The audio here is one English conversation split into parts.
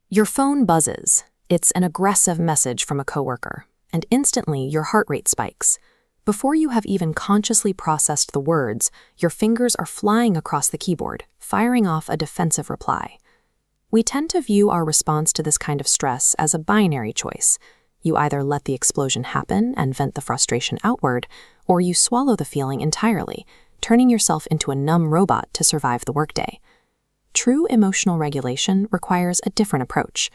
Your phone buzzes. It's an aggressive message from a coworker, and instantly your heart rate spikes. Before you have even consciously processed the words, your fingers are flying across the keyboard, firing off a defensive reply. We tend to view our response to this kind of stress as a binary choice. You either let the explosion happen and vent the frustration outward, or you swallow the feeling entirely, turning yourself into a numb robot to survive the workday. True emotional regulation requires a different approach.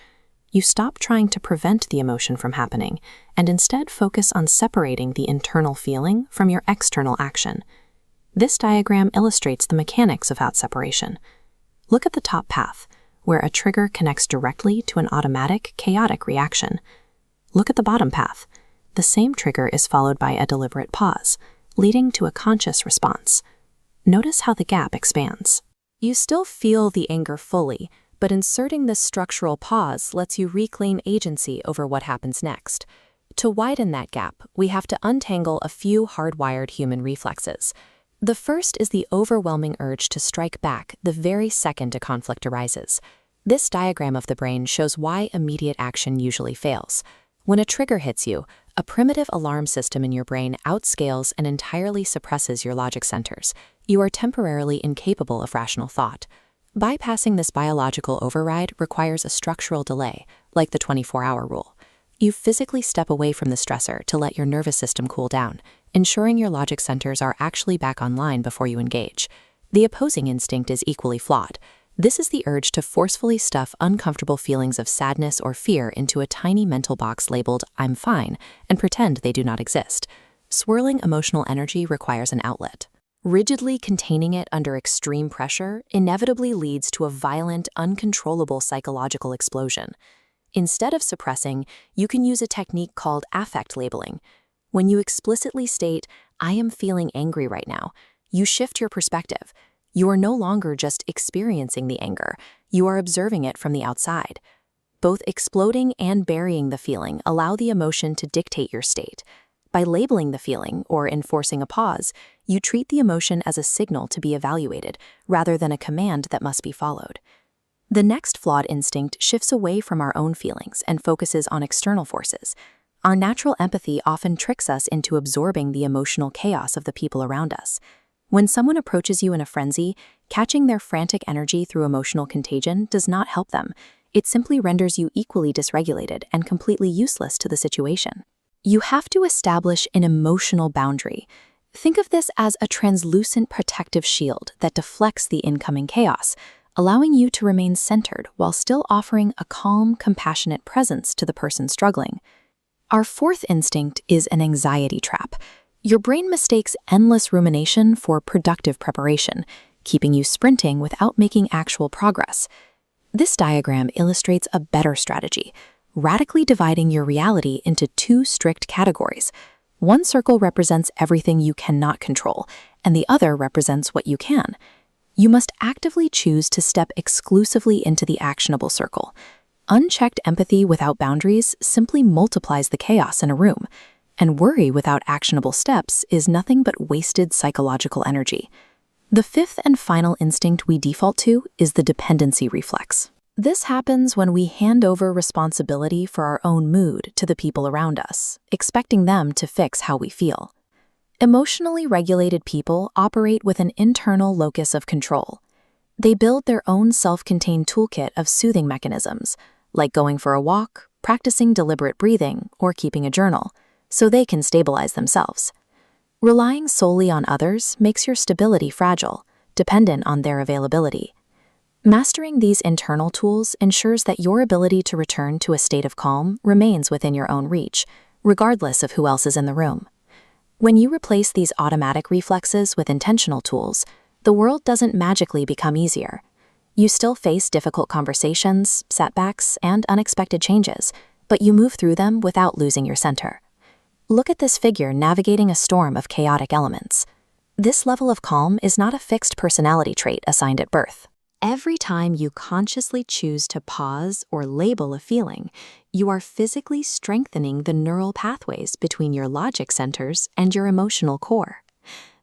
You stop trying to prevent the emotion from happening and instead focus on separating the internal feeling from your external action. This diagram illustrates the mechanics of that separation. Look at the top path, where a trigger connects directly to an automatic, chaotic reaction. Look at the bottom path. The same trigger is followed by a deliberate pause, leading to a conscious response. Notice how the gap expands. You still feel the anger fully, but inserting this structural pause lets you reclaim agency over what happens next. To widen that gap, we have to untangle a few hardwired human reflexes. The first is the overwhelming urge to strike back the very second a conflict arises. This diagram of the brain shows why immediate action usually fails. When a trigger hits you, a primitive alarm system in your brain outscales and entirely suppresses your logic centers. You are temporarily incapable of rational thought. Bypassing this biological override requires a structural delay, like the 24-hour rule. You physically step away from the stressor to let your nervous system cool down, ensuring your logic centers are actually back online before you engage. The opposing instinct is equally flawed. This is the urge to forcefully stuff uncomfortable feelings of sadness or fear into a tiny mental box labeled "I'm fine" and pretend they do not exist. Swirling emotional energy requires an outlet. Rigidly containing it under extreme pressure inevitably leads to a violent, uncontrollable psychological explosion. Instead of suppressing, you can use a technique called affect labeling. When you explicitly state, "I am feeling angry right now," you shift your perspective. You are no longer just experiencing the anger, you are observing it from the outside. Both exploding and burying the feeling allow the emotion to dictate your state. By labeling the feeling or enforcing a pause, you treat the emotion as a signal to be evaluated rather than a command that must be followed. The next flawed instinct shifts away from our own feelings and focuses on external forces. Our natural empathy often tricks us into absorbing the emotional chaos of the people around us. When someone approaches you in a frenzy, catching their frantic energy through emotional contagion does not help them. It simply renders you equally dysregulated and completely useless to the situation. You have to establish an emotional boundary. Think of this as a translucent protective shield that deflects the incoming chaos, allowing you to remain centered while still offering a calm, compassionate presence to the person struggling. Our fourth instinct is an anxiety trap. Your brain mistakes endless rumination for productive preparation, keeping you sprinting without making actual progress. This diagram illustrates a better strategy, radically dividing your reality into two strict categories. One circle represents everything you cannot control, and the other represents what you can. You must actively choose to step exclusively into the actionable circle. Unchecked empathy without boundaries simply multiplies the chaos in a room. And worry without actionable steps is nothing but wasted psychological energy. The fifth and final instinct we default to is the dependency reflex. This happens when we hand over responsibility for our own mood to the people around us, expecting them to fix how we feel. Emotionally regulated people operate with an internal locus of control. They build their own self-contained toolkit of soothing mechanisms, like going for a walk, practicing deliberate breathing, or keeping a journal, so they can stabilize themselves. Relying solely on others makes your stability fragile, dependent on their availability. Mastering these internal tools ensures that your ability to return to a state of calm remains within your own reach, regardless of who else is in the room. When you replace these automatic reflexes with intentional tools, the world doesn't magically become easier. You still face difficult conversations, setbacks, and unexpected changes, but you move through them without losing your center. Look at this figure navigating a storm of chaotic elements. This level of calm is not a fixed personality trait assigned at birth. Every time you consciously choose to pause or label a feeling, you are physically strengthening the neural pathways between your logic centers and your emotional core.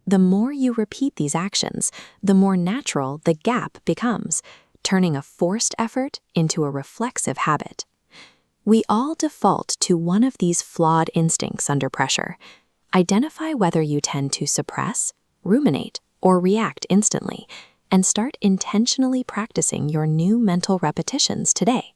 The more you repeat these actions, the more natural the gap becomes, turning a forced effort into a reflexive habit. We all default to one of these flawed instincts under pressure. Identify whether you tend to suppress, ruminate, or react instantly, and start intentionally practicing your new mental repetitions today.